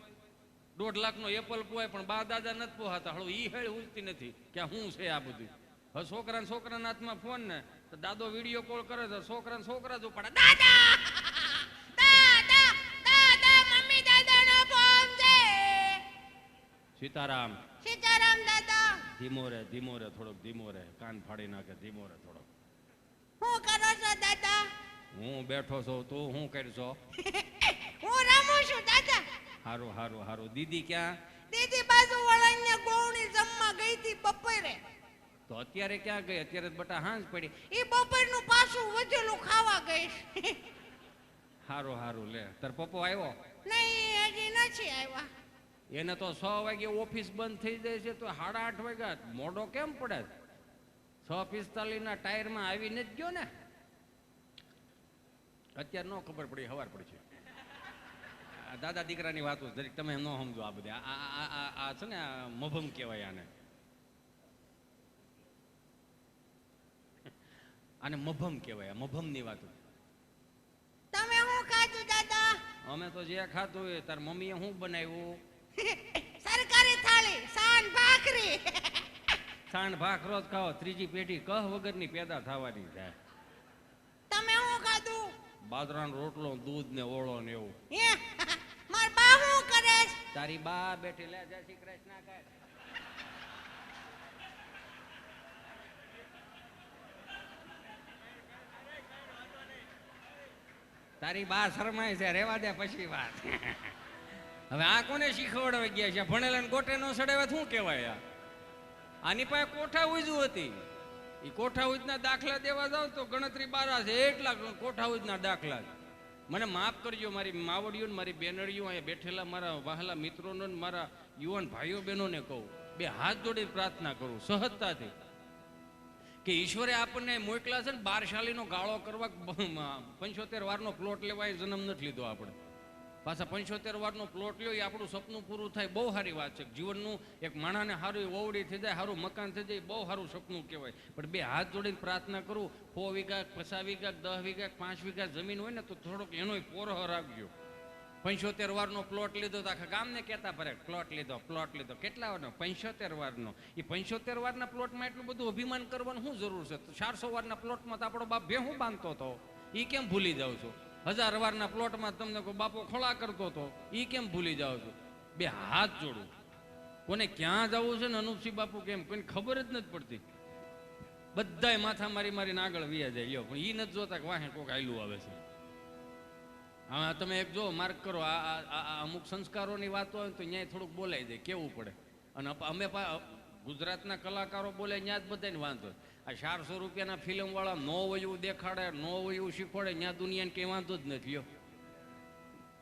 1.5 લાખનો એપલ પોય પણ બા દાદા નથી પોહાતા. હળું ઈ હેળ ઉલતી નથી કે શું છે આ બધું. હવે છોકરાના હાથમાં ફોન ને તો દાદો વિડીયો કોલ કરે તો છોકરા જ ઉપાડે. દાદા દાદા દાદા મમ્મી દાદાનો ફોન છે. સીતારામ સીતારામ દાદા. ધીમો રે થોડોક ધીમો રે. કાન ફાડી નાખે. ધીમો રે થોડોક. શું કરો છો દાદા? હું બેઠો છું. તું શું કરશો? હું રમું છું દાદા. હારું. દીદી ક્યાં? દીદી બાજુ વાળાને ગોવણી જમવા ગઈ હતી બપોરે. તો અત્યારે ક્યાં ગઈ? અત્યારે બટા હાંજ પડી. એ બપોરનું પાછું વધેલું ખાવા ગઈ. હારું લે. તાર પપ્પો આવ્યો? નહીં હજી નથી આવ્યા. એને તો 6 વાગે ઓફિસ બંધ થઈ જાય છે તો 8:30 વાગ્યા. મોડો કેમ પડે? 6:45 ના ટાયરમાં આવીને જ ગયો ને. અત્યારે ન ખબર પડી, હવાર પડી છે. દાદા દીકરાની વાતો જરીક તમે ન સમજો. આ બધી આ છે ને મભમ કહેવાય આને. આને મભમ કહેવાય. મભમની વાતો. તમે શું ખાધું દાદા? અમે તો જે ખાધું એ. તાર મમ્મીએ શું બનાવ્યું? સરકારી થાળી સાન ભાખરી. સાન ભાખરો જ ખાઓ. ત્રીજી પેઢી કહ વગરની પેદા થવાની છે. તમે શું ખાધું? બાજરાનો રોટલો, દૂધ ને ઓળો ને એવું. માર બા શું કરે? તારી બા બેઠી લે. જય શ્રી કૃષ્ણ કહે. તારી બા શરમાય છે, રેવા દે પછી વાત. હવે આ કોને શીખવાડવા ગયા છે? ભણેલા ગોટે નો સડાવે શું કહેવાય? આની પાસે કોઠા ઉજવું હતી. એ કોઠા ઉજના દાખલા દેવા જાવ તો ગણતરી 12 છે. એટલા કોઠા ઉજના દાખલા. મને માફ કરજો, મારી માવડીઓ ને મારી બેનડીઓ અહીંયા બેઠેલા મારા વહાલા મિત્રોનો ને મારા યુવાન ભાઈઓ બહેનોને કહું, બે હાથ જોડી પ્રાર્થના કરું સહજતાથી કે ઈશ્વરે આપણને મોકલા છે ને 12 શાલીનો ગાળો કરવા. 75 વારનો પ્લોટ લેવા એ જન્મ નથી લીધો આપણે. પાછા 75 વારનો પ્લોટ લ્યો એ આપણું સપનું પૂરું થાય, બહુ સારી વાત છે. જીવનનું એક માણાને સારું ઓવડી થઈ જાય, સારું મકાન થઈ જાય, બહુ સારું સપનું કહેવાય. પણ બે હાથ જોડીને પ્રાર્થના કરું, 100 વીઘા 50 વીઘા 10 વીઘા 5 વીઘા જમીન હોય ને તો થોડોક એનોય પોરહ રાખજો. 75 વારનો પ્લોટ લીધો તો આખા ગામને કહેતા પડે પ્લોટ લીધો પ્લોટ લીધો. કેટલા વારનો? 75 વારનો. એ 75 વારના પ્લોટમાં એટલું બધું અભિમાન કરવાનું શું જરૂર છે? 400 વારના પ્લોટમાં તો આપણો બાપ ભેહું બાંધતો હતો, એ કેમ ભૂલી જાવ છો? 1000 વારના પ્લોટમાં તમને કોઈ બાપો ખોળા કરતો હતો, એ કેમ ભૂલી જાવ છો? બે હાથ જોડું. કોને ક્યાં જવું છે ને અનુપસિંહ બાપુ કેમ કોઈને ખબર જ નથી પડતી. બધાય માથા મારી મારીને આગળ વ્યા જાય લ્યો, પણ એ નથી જોતા કે વાહે કોક આયલું આવે છે. હા, તમે એક જો માર્ક કરો, આ અમુક સંસ્કારોની વાતો હોય તો ન્યાય થોડુંક બોલાઈ જાય, કેવું પડે. અને અમે ગુજરાતના કલાકારો બોલે ત્યાં જ બધાને વાંધો. આ 400 રૂપિયાના ફિલ્મવાળા નો વયું દેખાડે, નો વયું શીખવાડે, ત્યાં દુનિયાને કંઈ વાંધો જ નથી લ્યો.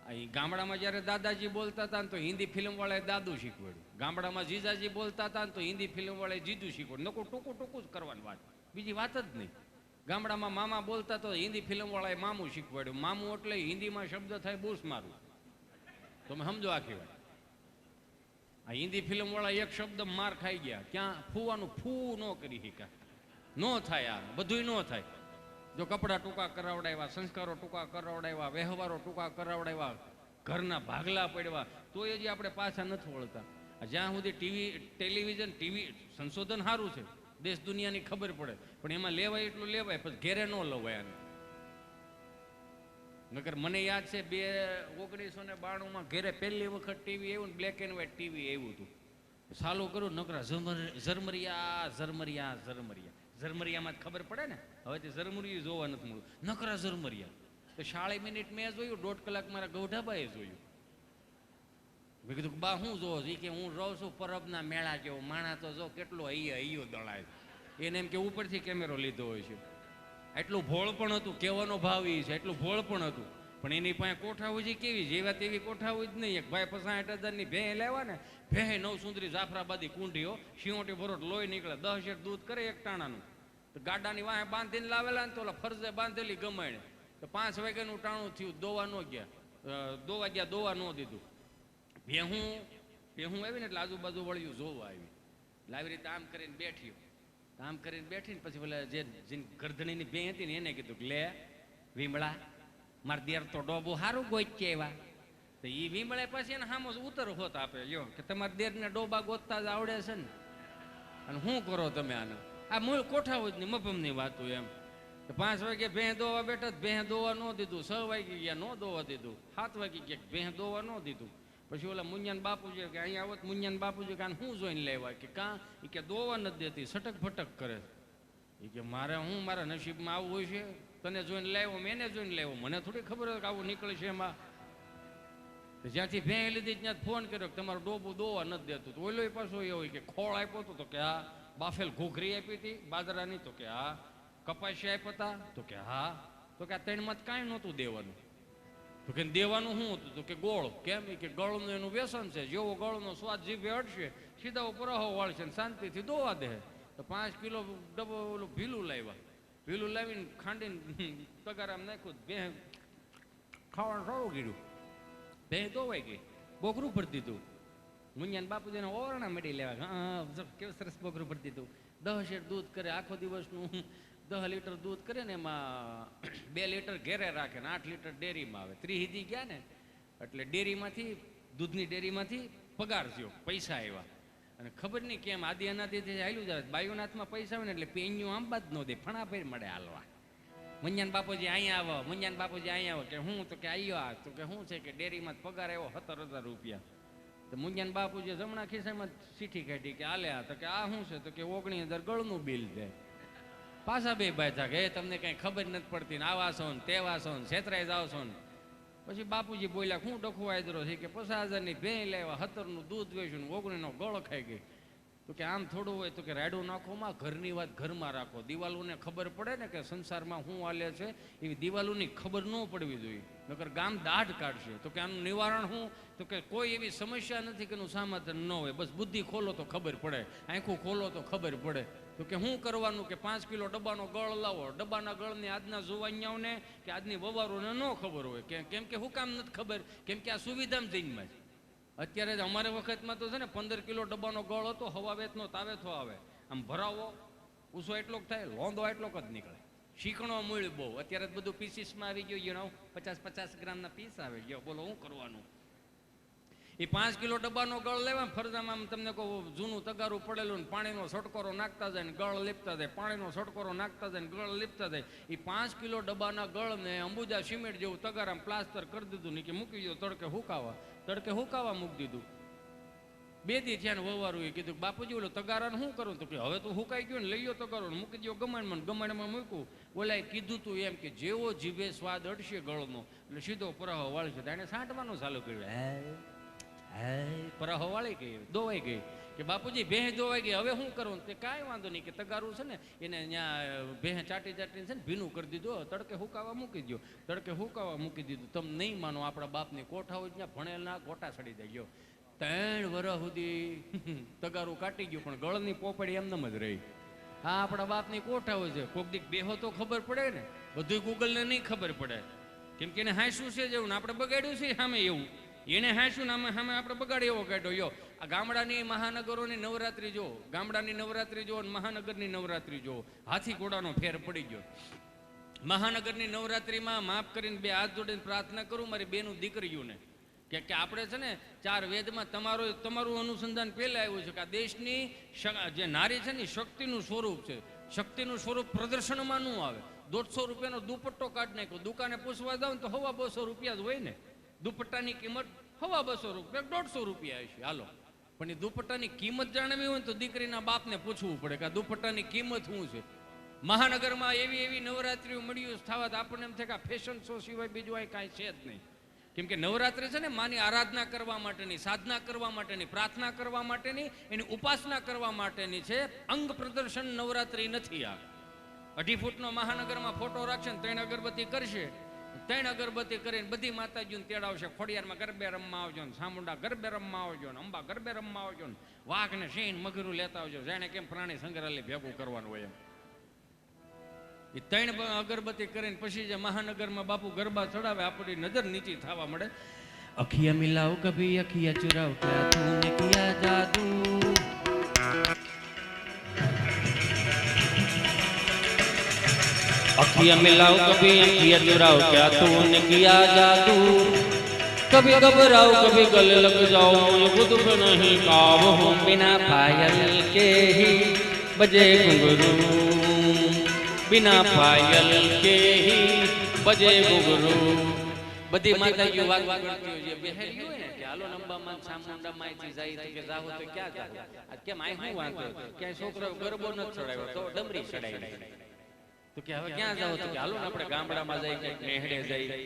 અહીં ગામડામાં જ્યારે દાદાજી બોલતા હતા ને તો હિન્દી ફિલ્મવાળાએ દાદુ શીખવાડ્યું. ગામડામાં જીજાજી બોલતા હતા ને તો હિન્દી ફિલ્મવાળાએ જીજુ શીખવાડ્યું. નકું ટૂંકું ટૂંકું જ કરવાની વાત, બીજી વાત જ નહીં. ગામડામાં મામા બોલતા તો હિન્દી ફિલ્મવાળાએ મામું શીખવાડ્યું. મામું એટલે હિન્દીમાં શબ્દ થાય બૂસ મારું. તમે સમજો આખી વાત. આ હિન્દી ફિલ્મવાળા એક શબ્દ માર ખાઈ ગયા. ક્યાં? ફૂવાનું ફૂ ન કરી શીખ્યા. નો થાય, આ બધું ન થાય. જો કપડાં ટૂંકા કરાવડાવ્યા, સંસ્કારો ટૂંકા કરાવડાવ્યા, વ્યવહારો ટૂંકા કરાવડાવ્યા, ઘરના ભાગલા પડ્યા, તો એ જે આપણે પાછા નથી વળતા. જ્યાં સુધી ટેલિવિઝન સંશોધન સારું છે, દેશ દુનિયાની ખબર પડે, પણ એમાં લેવાય એટલું લેવાય, પછી ઘેરે ન લવાય. નકર મને યાદ છે 1992માં ઘેરે પહેલી વખત ટીવી આવ્યું ને, બ્લેક એન્ડ વ્હાઈટ ટીવી આવ્યું હતું. ચાલુ કરું, નકરા ઝરમરિયા ઝરમરિયા ઝરમરિયા. ઝરમરિયામાં જ ખબર પડે ને, હવે તે ઝરમરિયું જોવા નથી મળ્યું, નકરા ઝરમરિયા. તો 40 મિનિટ મેં જોયું, 1.5 કલાક મારા ગૌઢાબાએ જોયું. મેં કીધું બા શું જોવો છો? કે હું રહું છું પરબના મેળા જેવો. માણા તો જો કેટલો હૈયો દળાય. એને એમ કે ઉપરથી કેમેરો લીધો હોય છે. એટલું ભોળ પણ હતું, કહેવાનો ભાવ એ છે, એટલું ભોળ પણ હતું. પણ એની પાસે કોઠા હોય છે કેવી? જેવા તેવી કોઠા હોય જ નહીં. એક ભાઈ 65,000ની ભેં લેવા ને, ભેં 9 સુંદરી જાફરાબાદી કુંડીઓ, શિયોટી ભરોટ લોહી નીકળે, 10 શેર દૂધ કરે એક ટાણાનું. તો ગાડાની વાહે બાંધીને લાવેલા ને તો ઓલા ફરજે બાંધેલી ગમાઈને. તો 5 વાગ્યાનું ટાણું થયું, દોવા ન ગયા, દોવા ન દીધું. ભેહું આવી ને એટલે આજુબાજુ વળ્યું જોવા આવી. આવી રીતે આમ કરીને બેઠી, આમ કરીને બેઠીને પછી પેલા જે ગરધણીની ભેં હતી ને એને કીધું કે લે વીમળા, મારા દેર તો ડોબો સારું ગોચે એવા. તો એ વીમળે પછી એને સામો ઉત્તર હોત આપે, લ્યો કે તમારા દેરને ડોબા ગોતતા જ આવડે છે ને, અને શું કરો તમે આને? આ મૂળ કોઠા હોય ને મફમની વાતો એમ. 5 વાગે ભેં દોવા બેઠા, ભેં દોવા ન દીધું. 6 વાગે ગયા, ન દોવા દીધું. 7 વાગે ગયા, ભેં દોવા ન દીધું. પછી ઓલા મુંજાન બાપુજી કે અહીંયા આવત, મુંજાન બાપુજી કે શું જોઈને લેવા? કે કાં? એ કે દોવા નથી દેતી, સટક ફટક કરે. એ કે મારે હું મારા નસીબમાં આવું હોય છે? તને જોઈને લાવ્યો, મેં એને જોઈને લાવ્યો, મને થોડી ખબર હોય કે આવું નીકળે છે એમાં. જ્યાંથી ભેં લીધી ત્યાં ફોન કર્યો કે તમારું ડોબું દોવા નથી દેતું. તો ઓલો પાછો એવો કે ખોળ આપ્યો હતો? તો કે હા. બાફેલ ઘૂઘરી આપી હતી બાજરાની? તો કે હા. કપાસી આપ્યા હતા? તો કે હા. તો કે આ 3માં કાંઈ નહોતું દેવાનું. તો કે દેવાનું શું હતું? તો કે ગોળ. કેમ? કે ગળનું એનું વ્યસન છે, જેવો ગળનો સ્વાદ જીભે અડશે સીધા ઉપર વાળશે ને શાંતિથી દોવા દે. તો 5 કિલો ડબ્બો ઓલું ભીલું લાવ્યા. ભીલું લાવીને ખાંડીને તગારામાં નાખ્યું, ભેં ખાવાનું સારું કર્યું, ભેં દોવાઈ ગઈ, બોકરું ભરી દીધું. મુંજાન બાપુજીને ઓરણા મળી લેવા. હા, કેવું સરસ બોકરું ભરી દીધું. 10 શેર દૂધ કરે આખો દિવસનું. 10 લીટર દૂધ કરે ને એમાં 2 લીટર ઘેરે રાખે ને 8 લીટર ડેરીમાં આવે. 30 ગયા ને એટલે ડેરીમાંથી, દૂધની ડેરીમાંથી પગાર થયો, પૈસા આવ્યા. અને ખબર નહીં કેમ આદિ અનાદિથી હાલ્યું જાય. બાયુના હાથમાં પૈસા આવે ને એટલે પેન્યું આંબા જ ન દે, ફણાફેર મળે હાલવા. મુંજાન બાપુજી અહીંયા આવો, મુંજાન બાપુજી અહીંયા આવો. કે હું? તો કે આવ્યો. આ તો કે શું છે? કે ડેરીમાં પગાર આવ્યો 17,000 રૂપિયા. તો મુંજાન બાપુજી જમણા ખિસ્સામાં ચીઠી કાઢી કે આલે આ. તો કે આ શું છે? તો કે 19,000 ગળનું બિલ છે. પાછા બે ભાઈ થા કે તમને કઈ ખબર નથી પડતી ને આવા છો ને તેવા છો ને છેતરાઈ જાવ છો ને. પછી બાપુજી બોલ્યા હું ડખો આદરો છે કે 50,000ની ભેં લેવા 17નું દૂધ વેચ્યું ને 19નો ગળો ખાઈ ગઈ. તો કે આમ થોડું હોય તો કે રાયડું નાખોમાં ઘરની વાત ઘરમાં રાખો. દિવાલોને ખબર પડે ને કે સંસારમાં શું હાલે છે એવી દિવાલોની ખબર ન પડવી જોઈએ, નકર ગામ દાઢ કાઢશે. તો કે આનું નિવારણ શું? તો કે કોઈ એવી સમસ્યા નથી કે એનું સમાધાન ન હોય, બસ બુદ્ધિ ખોલો તો ખબર પડે, આંખું ખોલો તો ખબર પડે. તો કે શું કરવાનું? કે 5 કિલો ડબ્બાનો ગળ લાવો. ડબ્બાના ગળની આજના જોવાઈયાઓને કે આજની વવારોને ન ખબર હોય. કેમ કે શું કામ નથી ખબર? કેમ કે આ સુવિધામાં જઈનમાં છે. અત્યારે જ અમારે વખતમાં તો છે ને 15 કિલો ડબ્બાનો ગળ હતો, હવા વેતનો તાવેથો આવે, આમ ભરાવો ઊંચો એટલોક થાય, લોંદો એટલોક જ નીકળે. શીકણો મૂળ બહુ. અત્યારે બધું પીસીસમાં આવી ગયું, 50-50 ગ્રામના પીસ આવે ગયો. બોલો શું કરવાનું? એ 5 કિલો ડબ્બાનો ગળ લેવા ફરજામાં તમને કહું જૂનું તગારું પડેલું ને પાણીનો છટકોરો નાખતા જાય ને ગળ લીપતા જાય, પાણીનો છટકોરો નાખતા જાય ને ગળ લીપતા જાય. એ 5 કિલો ડબ્બાના ગળને અંબુજા સિમેન્ટ જેવું તગારામાં પ્લાસ્ટર કરી દીધું ને કે મૂકી દો તડકે હુકાવા મૂકી દીધું. 2 દી થયા ને વવારું એ કીધું બાપુજી ઓલો તગારાને શું કરું? તો કે હવે તો હુકાઈ ગયો ને લઈ લો તગારો મૂકી દો ગમાણમાં મૂક્યું. ઓલાએ કીધું તું એમ કે જેવો જીભે સ્વાદ અડશે ગળનો એટલે સીધો પરાહો વાળશે. એને છાંટવાનું ચાલુ કર્યું. પરાહો વાળી ગઈ, દોવાઈ ગઈ કે બાપુજી ભેં દોવાઈ ગઈ, હવે શું કરવું? તે કાંઈ વાંધો નહીં કે તગારું છે ને એને ત્યાં ભેં ચાટીને છે ને ભીનું કરી દીધું, તડકે હુકાવા મૂકી દો. તડકે હુકાવા મૂકી દીધું. તમે નહીં માનો, આપણા બાપની કોઠા હોય ત્યાં ભણેલના ગોટા સડી જાય ગયો. 3 વર્ષ સુધી તગારું કાટી ગયું પણ ગળની પોપડી એમનેમ જ રહી. હા, આપણા બાપની કોઠા હોય છે. કોક દીક બેહો તો ખબર પડે ને, બધું ગૂગલને નહીં ખબર પડે. કેમ કે એને હાંસું છે જેવું ને આપણે બગાડ્યું છે સામે એવું. એને હાંસું ને સામે આપણે બગાડી એવો કાઢ્યો. યો આ ગામડાની મહાનગરોની નવરાત્રી જો, ગામડાની નવરાત્રી જો અને મહાનગરની નવરાત્રી જો, હાથી ઘોડાનો ફેર પડી ગયો. મહાનગરની નવરાત્રીમાં માફ કરીને 2 હાથ જોડીને પ્રાર્થના કરું મારી બેનું દીકરીઓને કે આપણે છે ને 4 વેદમાં તમારું અનુસંધાન પહેલા આવ્યું છે કે આ દેશની જે નારી છે ને શક્તિનું સ્વરૂપ છે. શક્તિનું સ્વરૂપ પ્રદર્શનમાં ન આવે. 150 રૂપિયાનો દુપટ્ટો કાઢ નાખ્યો, દુકાને પૂછવા જાવ ને તો 250 રૂપિયા જ હોય ને. દુપટ્ટાની કિંમત 250 રૂપિયા 150 રૂપિયા હશે હાલો. પણ એ દુપટ્ટાની કિંમત જાણવી હોય તો દીકરીના બાપને પૂછવું પડે કે આ દુપટ્ટાની કિંમત શું છે. મહાનગરમાં એવી નવરાત્રીઓ મળ્યું થવા આપણને એમ થાય કે આ ફેશન શો સિવાય બીજું આ કાંઈ છે જ નહીં. કેમ કે નવરાત્રી છે ને માની આરાધના કરવા માટેની, સાધના કરવા માટેની, પ્રાર્થના કરવા માટેની, એની ઉપાસના કરવા માટેની છે. અંગ પ્રદર્શન નવરાત્રી નથી. આ 2.5 ફૂટનો મહાનગરમાં ફોટો રાખશે ને 3 અગરબત્તી કરશે, 3 અગરબત્તી કરીને બધી માતાજીઓને તેડાવશે. ખોડિયારમાં ગરબે રમવા આવજો ને, સામુંડા ગરબે રમવા આવજો ને, અંબા ગરબે રમવા આવજો ને, વાઘ ને સિંહ મગરું લેતા આવજો. જાણે કેમ પ્રાણી સંગ્રહાલય ભેગું કરવાનું હોય એમ. એ 3 અગરબત્તી કરીને પછી જે મહાનગરમાં બાપુ ગરબા ચડાવે આપણી નજર નીચી થવા મળે. અખિયા મિલાવ કભી અખિયા ચુરાવ ક્યા તૂને કિયા જાદુ. अखियाँ मिलाओ कभी अखियाँ चुराओ क्या तूने किया जादू. कभी घबराओ कभी गले लग जाओ मुझे खुद पे नहीं काबू हूँ. बिना पायल के ही बजे घुंघरू, बिना पायल के ही बजे घुंघरू. બધી માતાજીઓ વાત કરતી હોય છે. બેહેલી હોય ને કે હાલો નંબામાં સામુંડામાં થી જાય તો કે જાવ તો ક્યાં જાવ? આ કેમ આય હું વાંધો? ક્યાં છોકરો ગરબો ન ચડાવ્યો તો ડમરી ચડાવી. તો કે હવે ક્યાં જાવ? તો કે હાલો ને આપણે ગામડામાં જાય કે નેહડે જાય.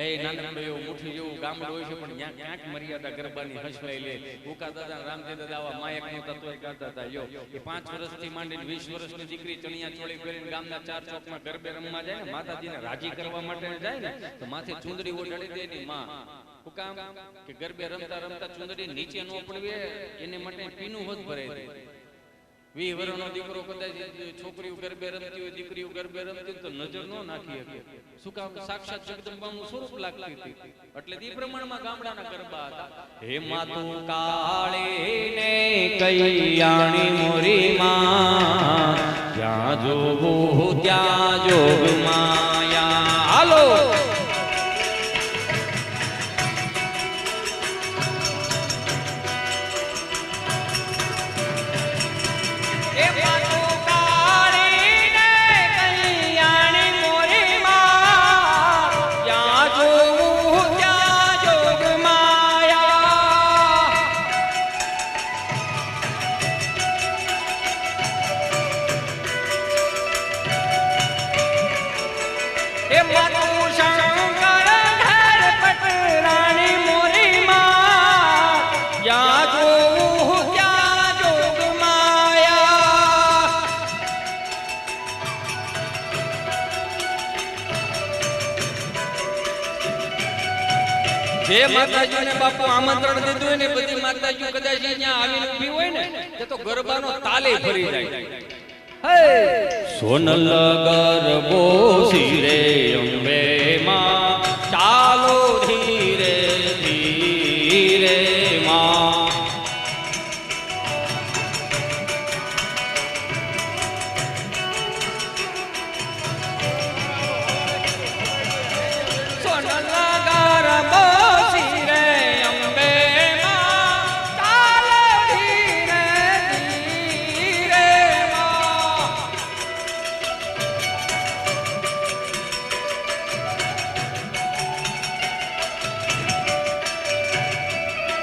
એ નાનકડો એવો મુઠ્ઠી જેવું ગામડું હોય છે પણ ત્યાં ક્યાંક મર્યાદા ગરબાની હસવાઈ લે. ભૂકા દાદા રામજી દાદા આવા માયક નો તત્વ કરતા હતા. યો એ 5 વર્ષથી માંડીને 20 વર્ષની દીકરી ચણિયા ચોળી પહેરીને ગામના 4 ચોકમાં ગરબે રમવા જાય ને, માતાજીને રાજી કરવા માટે જાય ને તો માથે ચુંદડી ઓઢાડી દે ની માં. શું કામ? કે ગરબે રમતા રમતા ચુંદડી નીચે ન પડવે એને માટે પીનું હોત ભરાય. 20 વર્ષનો દીકરો કદાચ છોકરીઓ ગરબે રમતી હોય, દીકરીઓ ગરબે રમતી તો નજર ન નાખી શકે. શું કામ? સાક્ષાત જગદંબાનું સ્વરૂપ લાગતી હતી. એટલે તે પ્રમાણમાં ગામડાના ગરબા હતા. હે માતું કાળી ને કૈયાણી મોરી માં, જ્યાં જોગું ત્યાં જોગ માયા. હાલો જે માતાજીને બાપુ આમંત્રણ દીધું હોય ને બધી માતાજીઓ કદાચ અહીંયા આવીને ઊભી હોય ને તે તો ગરબાનો તાલે ફરી જાય. હે સોનલ ગરબો શિરે અંબે માં ચાલો ધીરે ધીરે માં.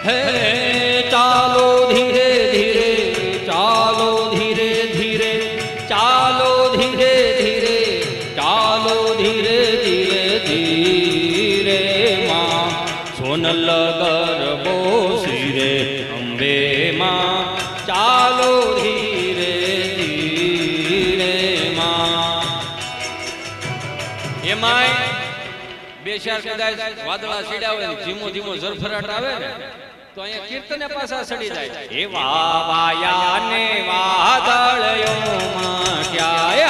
હે ચાલો ધીરે ધીરે ચાલો ધીરે ધીરે ચાલો ધીરે ધીરે ચાલો ધીરે ધીરે ધીરે માં સોનલ ગરબો શિરે અંબે માં ચાલો ધીરે ધીરે માં. એમાંય બે ચાર કદાચ વાદળા સીડ્યા હોય ધીમો ધીમો ઝરફરાટ આવે ને તો અહીંયા કીર્તને પાછા સડી જાય. એવા વાયા ને વાદળયોમાં ક્યાં